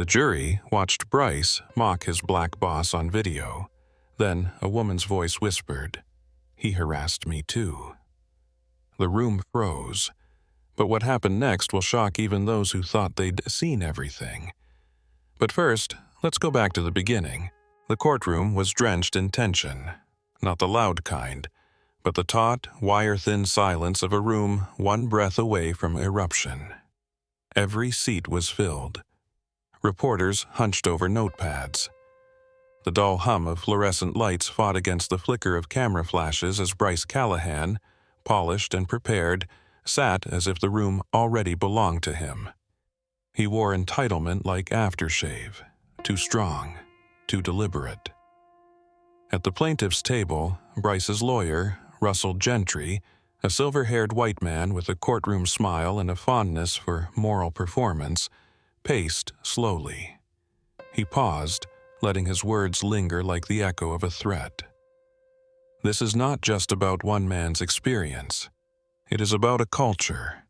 The jury watched Bryce mock his black boss on video. Then a woman's voice whispered, "He harassed me too." The room froze. But what happened next will shock even those who thought they'd seen everything. But first, let's go back to the beginning. The courtroom was drenched in tension. Not the loud kind, but the taut, wire-thin silence of a room one breath away from eruption. Every seat was filled. Reporters hunched over notepads. The dull hum of fluorescent lights fought against the flicker of camera flashes as Bryce Callahan, polished and prepared, sat as if the room already belonged to him. He wore entitlement like aftershave, too strong, too deliberate. At the plaintiff's table, Bryce's lawyer, Russell Gentry, a silver-haired white man with a courtroom smile and a fondness for moral performance, paced slowly. He paused, letting his words linger like the echo of a threat. This is not just about one man's experience. It is about a culture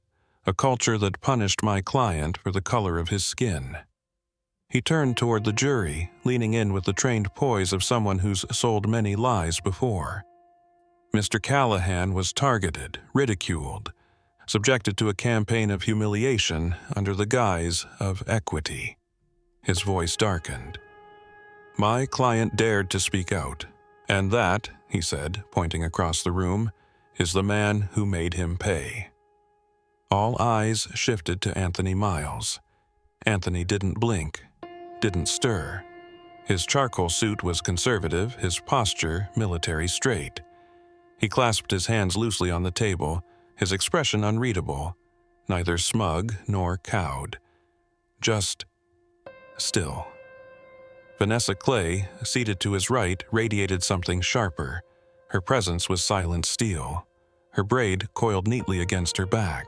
that punished my client for the color of his skin. He turned toward the jury, leaning in with the trained poise of someone who's sold many lies before. Mr. Callahan was targeted, ridiculed, subjected to a campaign of humiliation under the guise of equity. His voice darkened. My client dared to speak out, and that, he said, pointing across the room, is the man who made him pay. All eyes shifted to Anthony Miles. Anthony didn't blink, didn't stir. His charcoal suit was conservative, his posture military straight. He clasped his hands loosely on the table, his expression unreadable, neither smug nor cowed. Just still. Vanessa Clay, seated to his right, radiated something sharper. Her presence was silent steel, her braid coiled neatly against her back.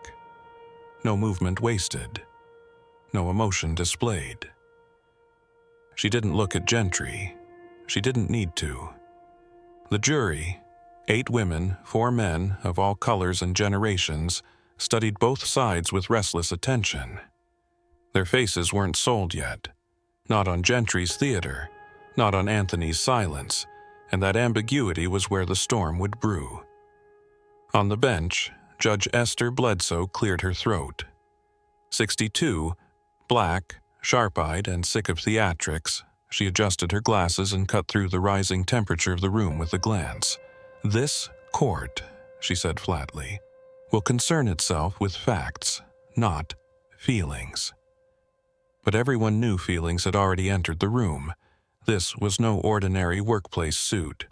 No movement wasted, no emotion displayed. She didn't look at Gentry. She didn't need to. The jury, 8 women, 4 men of all colors and generations, studied both sides with restless attention. Their faces weren't sold yet. Not on Gentry's theater, not on Anthony's silence, and that ambiguity was where the storm would brew. On the bench, Judge Esther Bledsoe cleared her throat. 62, black, sharp-eyed, and sick of theatrics, she adjusted her glasses and cut through the rising temperature of the room with a glance. This court, she said flatly, will concern itself with facts, not feelings. But everyone knew feelings had already entered the room. This was no ordinary workplace suit.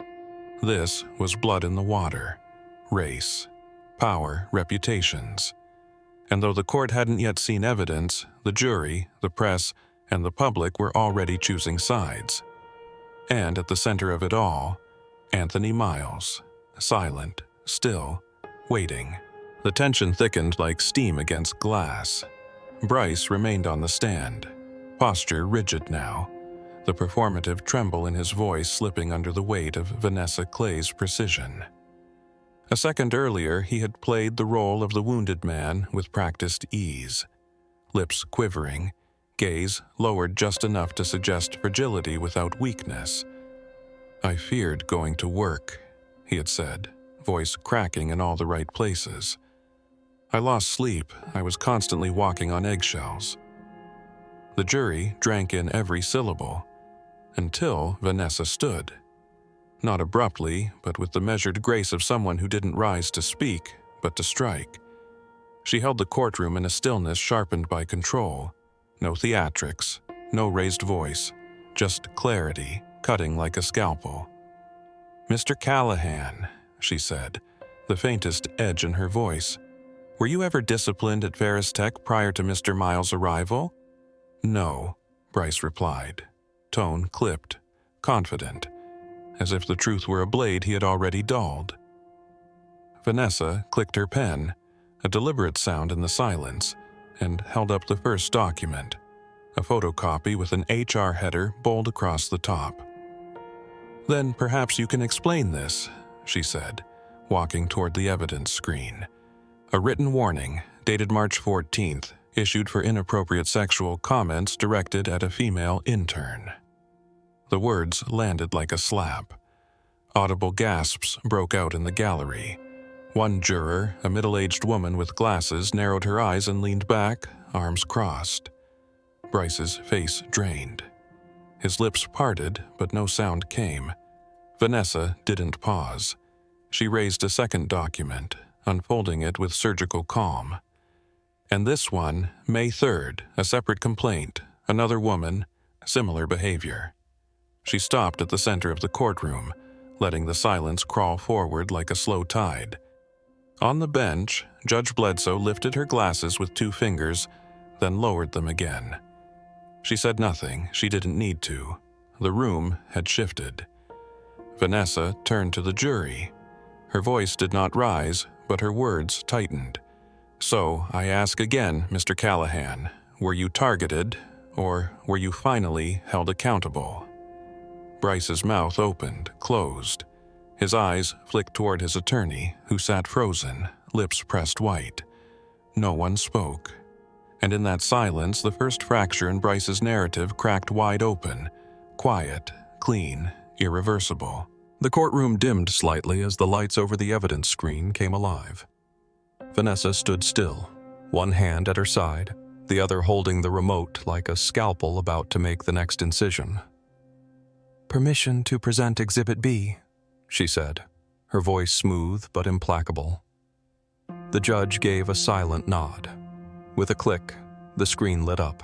This was blood in the water, race, power, reputations. And though the court hadn't yet seen evidence, the jury, the press, and the public were already choosing sides. And at the center of it all, Anthony Miles, silent, still, waiting. The tension thickened like steam against glass. Bryce remained on the stand, posture rigid now, the performative tremble in his voice slipping under the weight of Vanessa Clay's precision. A second earlier, he had played the role of the wounded man with practiced ease, lips quivering, gaze lowered just enough to suggest fragility without weakness. I feared going to work, he had said, voice cracking in all the right places. I lost sleep. I was constantly walking on eggshells. The jury drank in every syllable, until Vanessa stood. Not abruptly, but with the measured grace of someone who didn't rise to speak, but to strike. She held the courtroom in a stillness sharpened by control. No theatrics, no raised voice, just clarity, cutting like a scalpel. "Mr. Callahan," she said, the faintest edge in her voice, "were you ever disciplined at Ferris Tech prior to Mr. Miles' arrival?" "No," Bryce replied, tone clipped, confident, as if the truth were a blade he had already dulled. Vanessa clicked her pen, a deliberate sound in the silence, and held up the first document, a photocopy with an HR header bold across the top. "Then perhaps you can explain this," she said, walking toward the evidence screen. A written warning, dated March 14th, issued for inappropriate sexual comments directed at a female intern. The words landed like a slap. Audible gasps broke out in the gallery. One juror, a middle-aged woman with glasses, narrowed her eyes and leaned back, arms crossed. Bryce's face drained. His lips parted, but no sound came. Vanessa didn't pause. She raised a second document, unfolding it with surgical calm. And this one, May 3rd, a separate complaint, another woman, similar behavior. She stopped at the center of the courtroom, letting the silence crawl forward like a slow tide. On the bench, Judge Bledsoe lifted her glasses with 2 fingers, then lowered them again. She said nothing. She didn't need to. The room had shifted. Vanessa turned to the jury. Her voice did not rise, but her words tightened. So, I ask again, Mr. Callahan, were you targeted, or were you finally held accountable? Bryce's mouth opened, closed. His eyes flicked toward his attorney, who sat frozen, lips pressed white. No one spoke. And in that silence, the first fracture in Bryce's narrative cracked wide open. Quiet, clean, irreversible. The courtroom dimmed slightly as the lights over the evidence screen came alive. Vanessa stood still, one hand at her side, the other holding the remote like a scalpel about to make the next incision. "Permission to present Exhibit B," she said, her voice smooth but implacable. The judge gave a silent nod. With a click, the screen lit up.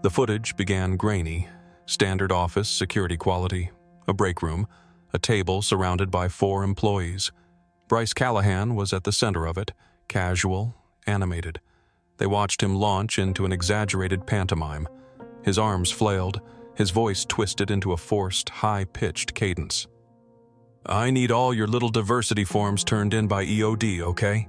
The footage began grainy, standard office security quality, a break room, a table surrounded by 4 employees. Bryce Callahan was at the center of it, casual, animated. They watched him launch into an exaggerated pantomime. His arms flailed, his voice twisted into a forced, high-pitched cadence. "I need all your little diversity forms turned in by EOD, okay?"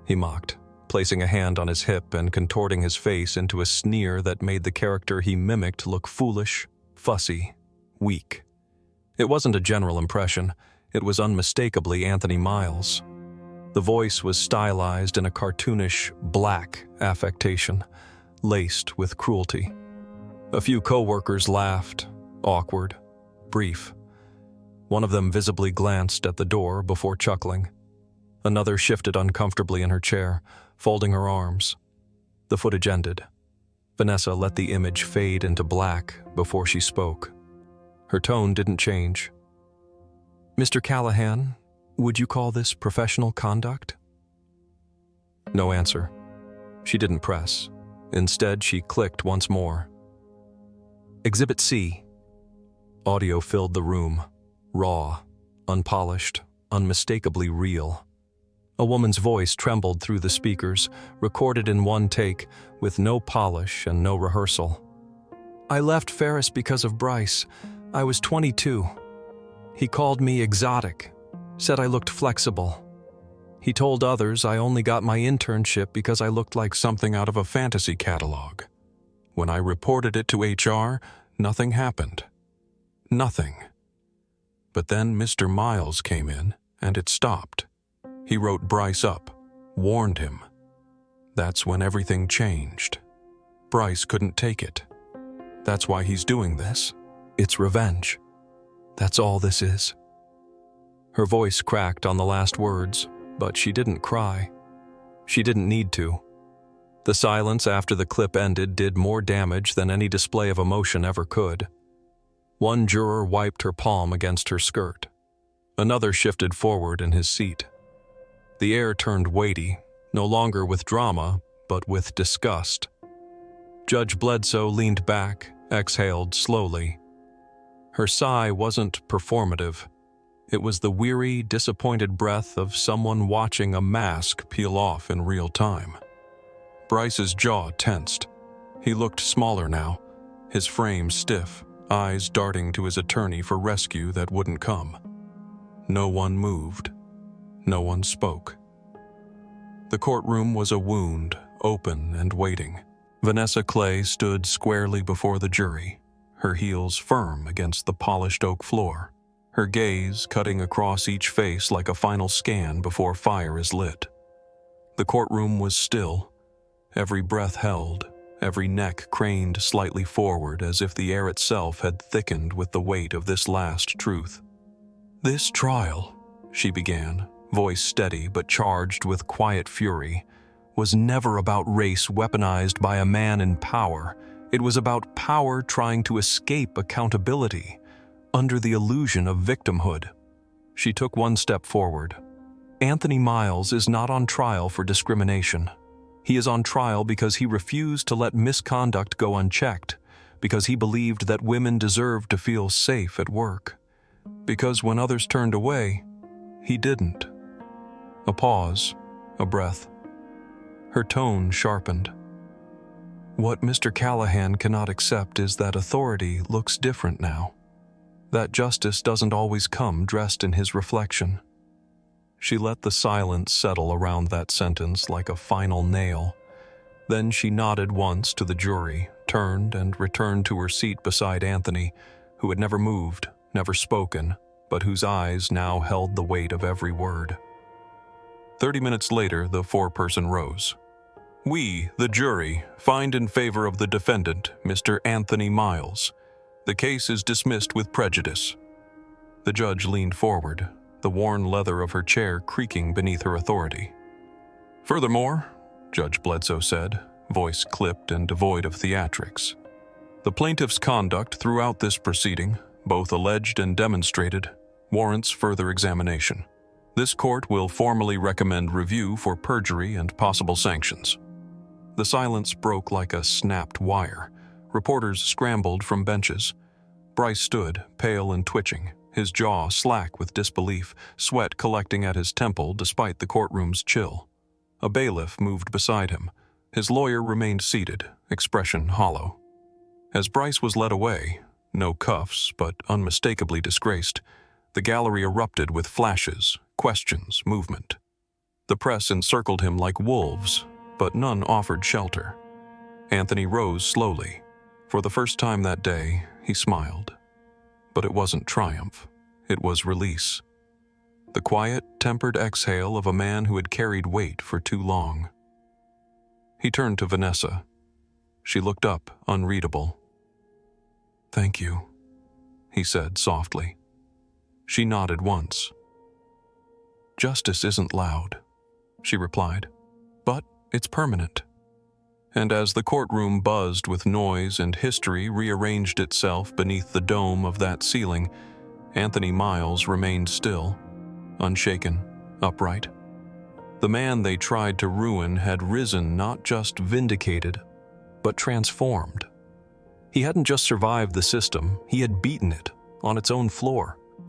he mocked, placing a hand on his hip and contorting his face into a sneer that made the character he mimicked look foolish, fussy, weak. It wasn't a general impression. It was unmistakably Anthony Miles. The voice was stylized in a cartoonish, black affectation, laced with cruelty. A few co-workers laughed, awkward, brief. One of them visibly glanced at the door before chuckling. Another shifted uncomfortably in her chair, folding her arms. The footage ended. Vanessa let the image fade into black before she spoke. Her tone didn't change. "Mr. Callahan, would you call this professional conduct?" No answer. She didn't press. Instead, she clicked once more. "Exhibit C." Audio filled the room, raw, unpolished, unmistakably real. A woman's voice trembled through the speakers, recorded in one take, with no polish and no rehearsal. "I left Ferris because of Bryce. I was 22. He called me exotic, said I looked flexible. He told others I only got my internship because I looked like something out of a fantasy catalog. When I reported it to HR, nothing happened. Nothing. But then Mr. Miles came in, and it stopped. He wrote Bryce up, warned him. That's when everything changed. Bryce couldn't take it. That's why he's doing this. It's revenge. That's all this is." Her voice cracked on the last words, but she didn't cry. She didn't need to. The silence after the clip ended did more damage than any display of emotion ever could. One juror wiped her palm against her skirt. Another shifted forward in his seat. The air turned weighty, no longer with drama, but with disgust. Judge Bledsoe leaned back, exhaled slowly. Her sigh wasn't performative. It was the weary, disappointed breath of someone watching a mask peel off in real time. Bryce's jaw tensed. He looked smaller now, his frame stiff, eyes darting to his attorney for rescue that wouldn't come. No one moved. No one spoke. The courtroom was a wound, open and waiting. Vanessa Clay stood squarely before the jury, her heels firm against the polished oak floor, her gaze cutting across each face like a final scan before fire is lit. The courtroom was still, every breath held, every neck craned slightly forward as if the air itself had thickened with the weight of this last truth. "This trial," she began, voice steady but charged with quiet fury, "was never about race weaponized by a man in power. It was about power trying to escape accountability, under the illusion of victimhood." She took one step forward. "Anthony Miles is not on trial for discrimination. He is on trial because he refused to let misconduct go unchecked, because he believed that women deserved to feel safe at work. Because when others turned away, he didn't." A pause, a breath. Her tone sharpened. "What Mr. Callahan cannot accept is that authority looks different now. That justice doesn't always come dressed in his reflection." She let the silence settle around that sentence like a final nail. Then she nodded once to the jury, turned and returned to her seat beside Anthony, who had never moved, never spoken, but whose eyes now held the weight of every word. 30 minutes later, the foreperson rose. "We, the jury, find in favor of the defendant, Mr. Anthony Miles. The case is dismissed with prejudice." The judge leaned forward, the worn leather of her chair creaking beneath her authority. "Furthermore," Judge Bledsoe said, voice clipped and devoid of theatrics, "the plaintiff's conduct throughout this proceeding, both alleged and demonstrated, warrants further examination. This court will formally recommend review for perjury and possible sanctions." The silence broke like a snapped wire. Reporters scrambled from benches. Bryce stood, pale and twitching, his jaw slack with disbelief, sweat collecting at his temple despite the courtroom's chill. A bailiff moved beside him. His lawyer remained seated, expression hollow. As Bryce was led away, no cuffs but unmistakably disgraced, the gallery erupted with flashes, questions, movement. The press encircled him like wolves, but none offered shelter. Anthony rose slowly. For the first time that day, he smiled. But it wasn't triumph. It was release. The quiet, tempered exhale of a man who had carried weight for too long. He turned to Vanessa. She looked up, unreadable. "Thank you," he said softly. She nodded once. "Justice isn't loud," she replied, "but it's permanent." And as the courtroom buzzed with noise and history rearranged itself beneath the dome of that ceiling, Anthony Miles remained still, unshaken, upright. The man they tried to ruin had risen not just vindicated, but transformed. He hadn't just survived the system, he had beaten it on its own floor.